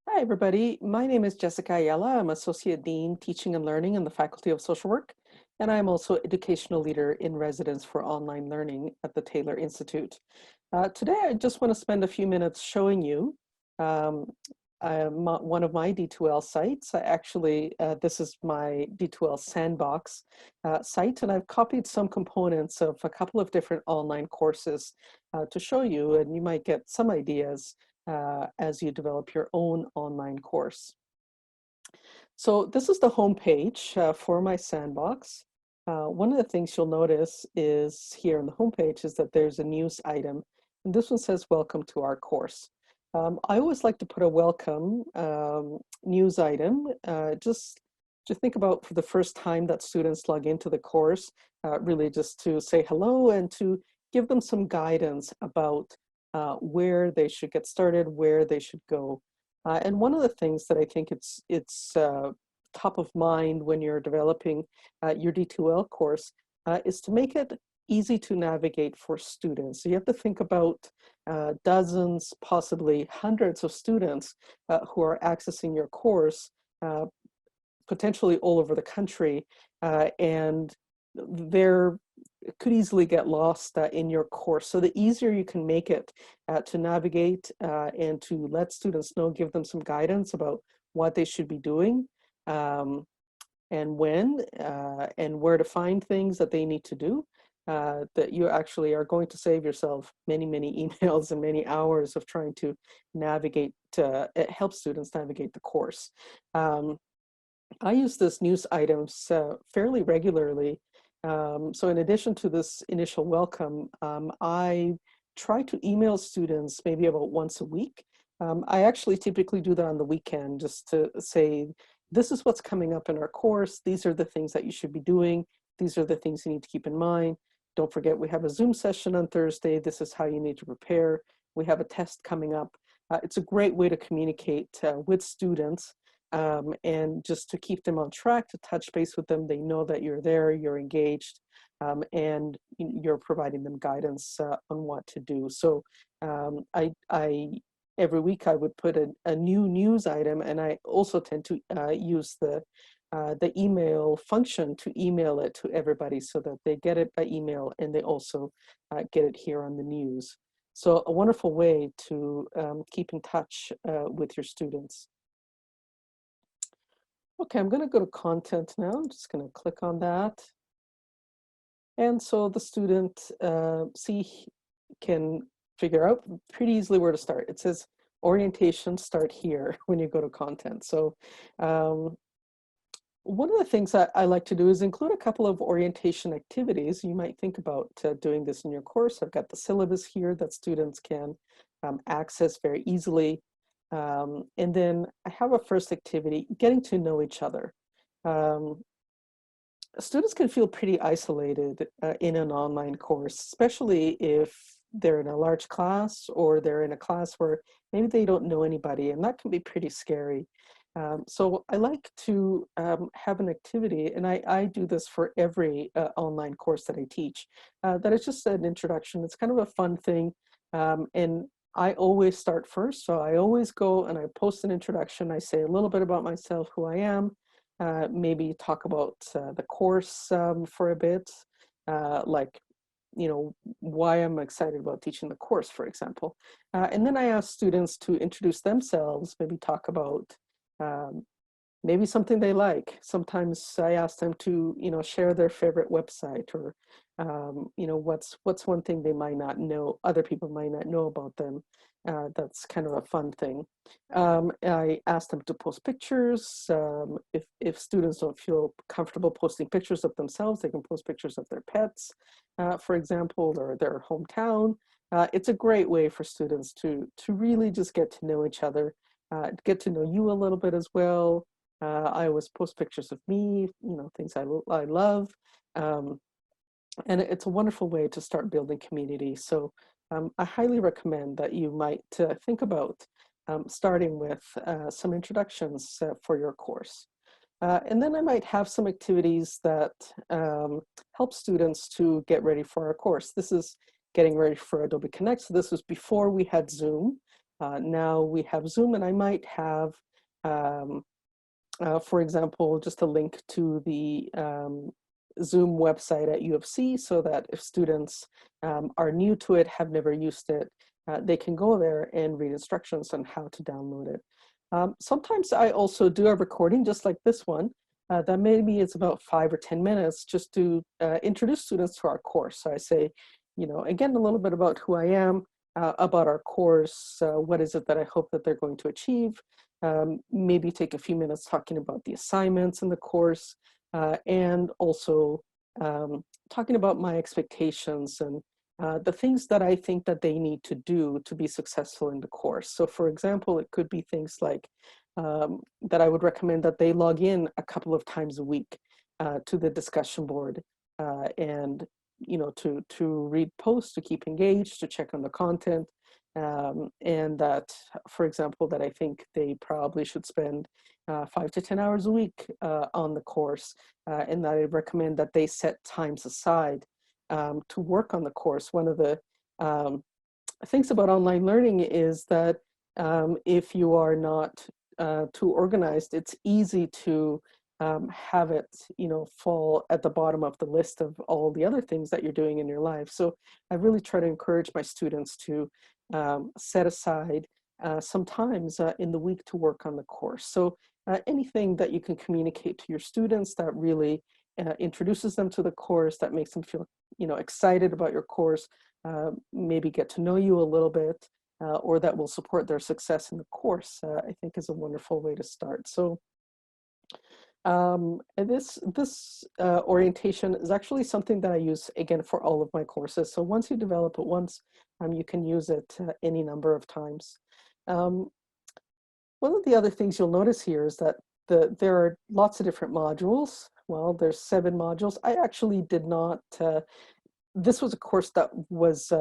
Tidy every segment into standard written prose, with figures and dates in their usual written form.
Hi, everybody. My name is Jessica Ayala. I'm Associate Dean, Teaching and Learning in the Faculty of Social Work, and I'm also Educational Leader in Residence for Online Learning at the Taylor Institute. Today, I just want to spend a few minutes showing you um, one of my D2L sites. This is my D2L Sandbox site, and I've copied some components of a couple of different online courses to show you, and you might get some ideas as you develop your own online course. So this is the home page for my sandbox. One of the things you'll notice is here on the home page is that there's a news item, and this one says welcome to our course. I always like to put a welcome news item just to think about for the first time that students log into the course, really just to say hello and to give them some guidance about where they should get started, where they should go. And one of the things that I think it's top of mind when you're developing your D2L course is to make it easy to navigate for students. So you have to think about dozens, possibly hundreds of students who are accessing your course, uh, potentially all over the country, and they're could easily get lost in your course. So the easier you can make it to navigate and to let students know, give them some guidance about what they should be doing and when and where to find things that they need to do, that you actually are going to save yourself many, many emails and many hours of trying to navigate, help students navigate the course. I use this news items fairly regularly. So in addition to this initial welcome, I try to email students maybe about once a week. I actually typically do that on the weekend just to say, this is what's coming up in our course. These are the things that you should be doing. These are the things you need to keep in mind. Don't forget, we have a Zoom session on Thursday. This is how you need to prepare. We have a test coming up. It's a great way to communicate with students and just to keep them on track, to touch base with them. They know that you're there, you're engaged, and you're providing them guidance on what to do. So every week I would put a new news item, and I also tend to use the email function to email it to everybody so that they get it by email and they also get it here on the news. So a wonderful way to keep in touch with your students. Okay, I'm going to go to content now. I'm just going to click on that. And so the student can figure out pretty easily where to start. It says orientation, start here when you go to content. So one of the things that I like to do is include a couple of orientation activities. You might think about doing this in your course. I've got the syllabus here that students can access very easily. And then I have a first activity, getting to know each other. Students can feel pretty isolated in an online course, especially if they're in a large class or they're in a class where maybe they don't know anybody, and that can be pretty scary. So I like to have an activity, and I do this for every online course that I teach, that is just an introduction. It's kind of a fun thing, and I always start first. So I always go and I post an introduction. I say a little bit about myself, who I am, maybe talk about the course for a bit, like, why I'm excited about teaching the course, for example. And then I ask students to introduce themselves, maybe talk about um, maybe something they like. Sometimes I ask them to, share their favorite website, or, what's one thing they might not know, other people might not know about them. That's kind of a fun thing. I ask them to post pictures. If students don't feel comfortable posting pictures of themselves, they can post pictures of their pets, for example, or their hometown. It's a great way for students to really just get to know each other, get to know you a little bit as well. I always post pictures of me, things I love. And it's a wonderful way to start building community. So I highly recommend that you might think about starting with some introductions for your course. And then I might have some activities that help students to get ready for our course. This is getting ready for Adobe Connect. So this was before we had Zoom. Now we have Zoom, and I might have, um, for example, just a link to the Zoom website at U of C, so that if students are new to it, have never used it, they can go there and read instructions on how to download it. Sometimes I also do a recording just like this one, that maybe it's about 5 or 10 minutes, just to introduce students to our course. So I say, again, a little bit about who I am, about our course, what is it that I hope that they're going to achieve, maybe take a few minutes talking about the assignments in the course, and also talking about my expectations and the things that I think that they need to do to be successful in the course. So for example, it could be things like that I would recommend that they log in a couple of times a week to the discussion board, and to read posts, to keep engaged, to check on the content, and that, for example, that I think they probably should spend 5 to 10 hours a week on the course, and that I recommend that they set times aside to work on the course. One of the things about online learning is that if you are not too organized, it's easy to have it, fall at the bottom of the list of all the other things that you're doing in your life. So I really try to encourage my students to set aside some times in the week to work on the course. So anything that you can communicate to your students that really introduces them to the course, that makes them feel, excited about your course, maybe get to know you a little bit, or that will support their success in the course, I think is a wonderful way to start. So and this orientation is actually something that I use, again, for all of my courses. So once you develop it once, you can use it any number of times. Um, One of the other things you'll notice here is that there are lots of different modules. Well, there's 7 modules. I actually did not, this was a course that was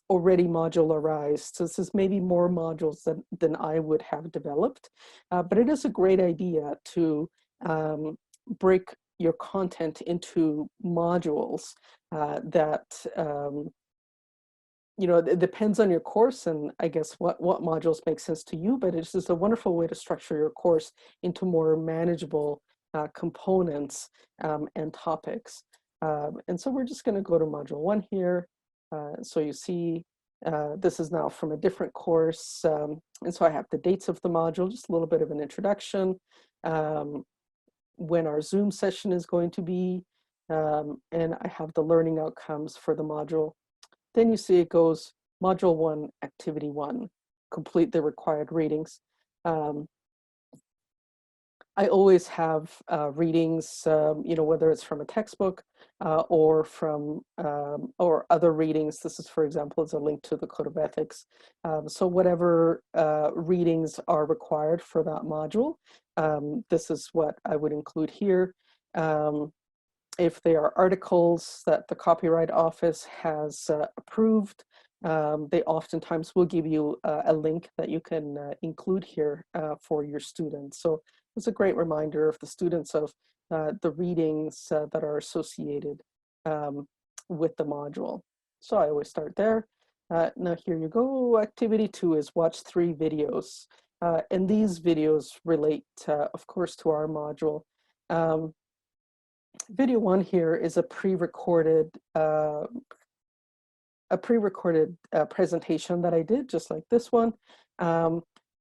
already modularized. So this is maybe more modules than I would have developed. But it is a great idea to break your content into modules that it depends on your course, and I guess what modules make sense to you, but it's just a wonderful way to structure your course into more manageable components and topics. And so we're just going to go to module 1 here. So you see, this is now from a different course. And so I have the dates of the module, just a little bit of an introduction, when our Zoom session is going to be, and I have the learning outcomes for the module. Then you see it goes module 1, activity 1, complete the required readings. I always have readings, whether it's from a textbook or from or other readings. This is, for example, is a link to the Code of Ethics. So whatever readings are required for that module, this is what I would include here. If they are articles that the Copyright Office has approved, they oftentimes will give you a link that you can include here for your students. So it's a great reminder of the students of the readings that are associated with the module. So I always start there. Now here you go. Activity 2 is watch 3 videos. And these videos relate, of course, to our module. Video 1 here is a pre-recorded presentation that I did, just like this one.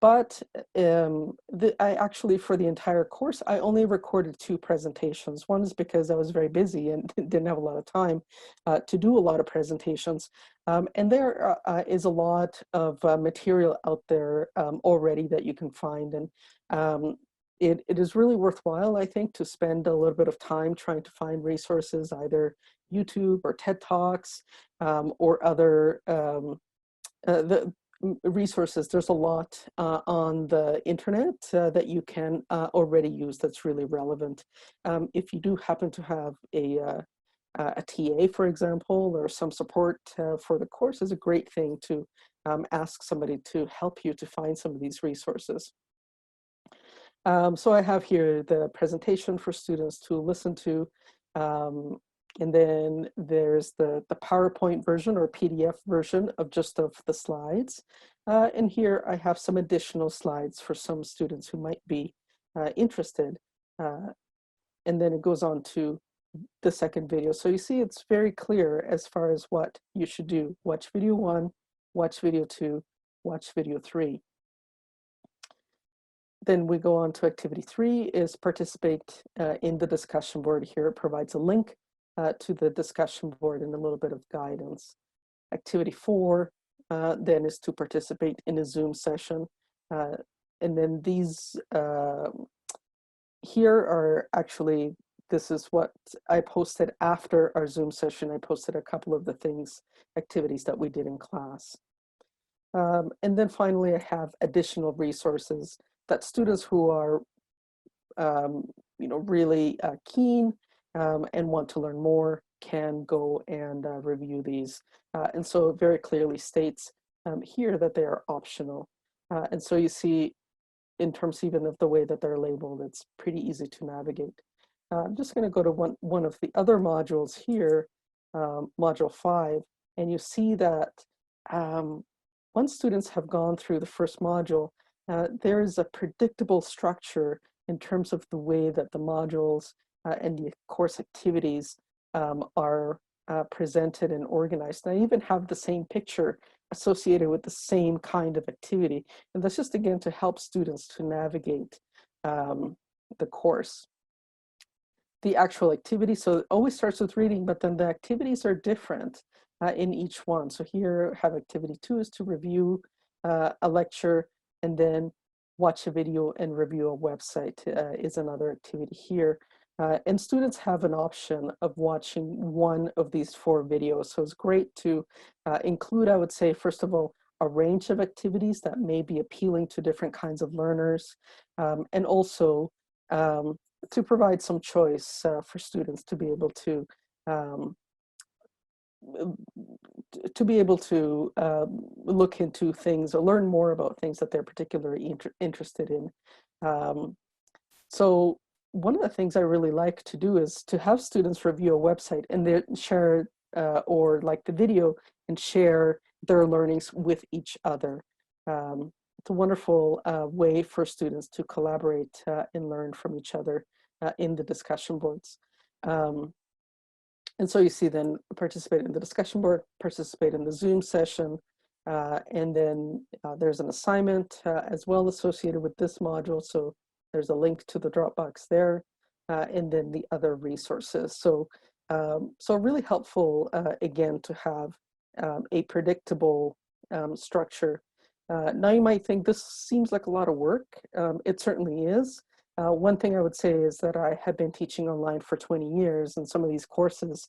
But I actually, for the entire course, I only recorded 2 presentations. One is because I was very busy and didn't have a lot of time to do a lot of presentations. And there is a lot of material out there already that you can find. And it is really worthwhile, I think, to spend a little bit of time trying to find resources, either YouTube or TED Talks, or other the resources. There's a lot on the internet that you can already use that's really relevant. If you do happen to have a TA, for example, or some support for the course, is a great thing to ask somebody to help you to find some of these resources. So I have here the presentation for students to listen to. And then there's the PowerPoint version or PDF version of just of the slides. And here I have some additional slides for some students who might be interested. And then it goes on to the second video. So you see it's very clear as far as what you should do. Watch video 1, watch video 2, watch video 3. Then we go on to activity 3 is participate in the discussion board. Here it provides a link to the discussion board and a little bit of guidance. Activity 4 then is to participate in a Zoom session. And then these here are actually, this is what I posted after our Zoom session. I posted a couple of the activities that we did in class. And then finally, I have additional resources that students who are really keen and want to learn more can go and review these. And so it very clearly states here that they are optional. And so you see, in terms even of the way that they're labeled, it's pretty easy to navigate. I'm just going to go to one of the other modules here, module 5, and you see that once students have gone through the first module, there is a predictable structure in terms of the way that the modules and the course activities are presented and organized. And I even have the same picture associated with the same kind of activity. And that's just, again, to help students to navigate the course. The actual activity, so it always starts with reading, but then the activities are different in each one. So here have activity 2 is to review a lecture, and then watch a video and review a website is another activity here. And students have an option of watching one of these 4 videos. So it's great to include, I would say, first of all, a range of activities that may be appealing to different kinds of learners, and also to provide some choice for students to be able to look into things or learn more about things that they're particularly interested in. So one of the things I really like to do is to have students review a website and then share or like the video and share their learnings with each other. It's a wonderful way for students to collaborate and learn from each other in the discussion boards. And so you see then participate in the discussion board, participate in the Zoom session, and then there's an assignment as well associated with this module. So there's a link to the Dropbox there, and then the other resources. So, so really helpful, again, to have a predictable structure. Now you might think this seems like a lot of work. It certainly is. One thing I would say is that I have been teaching online for 20 years, and some of these courses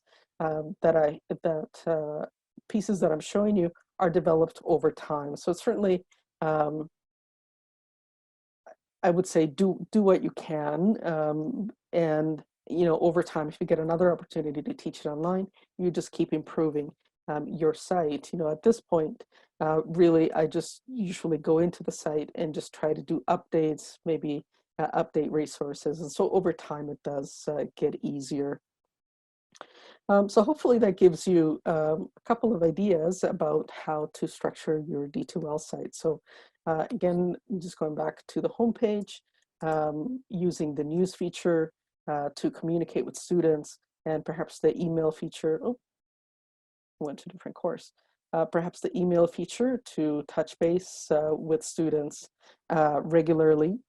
pieces that I'm showing you are developed over time. So certainly, I would say do what you can, and over time, if you get another opportunity to teach it online, you just keep improving your site. At this point, really, I just usually go into the site and just try to do updates, maybe update resources. And so over time, it does get easier. So hopefully that gives you a couple of ideas about how to structure your D2L site. So again, just going back to the homepage, using the news feature to communicate with students, and perhaps the email feature. Oh, went to a different course. Perhaps the email feature to touch base with students regularly,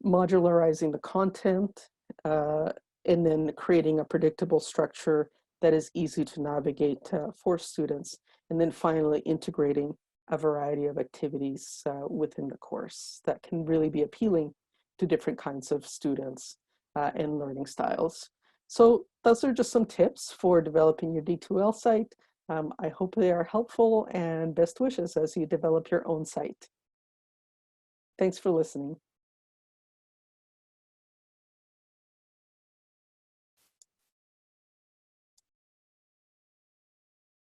modularizing the content, and then creating a predictable structure that is easy to navigate for students. And then finally integrating a variety of activities within the course that can really be appealing to different kinds of students and learning styles. So those are just some tips for developing your D2L site. I hope they are helpful, and best wishes as you develop your own site. Thanks for listening.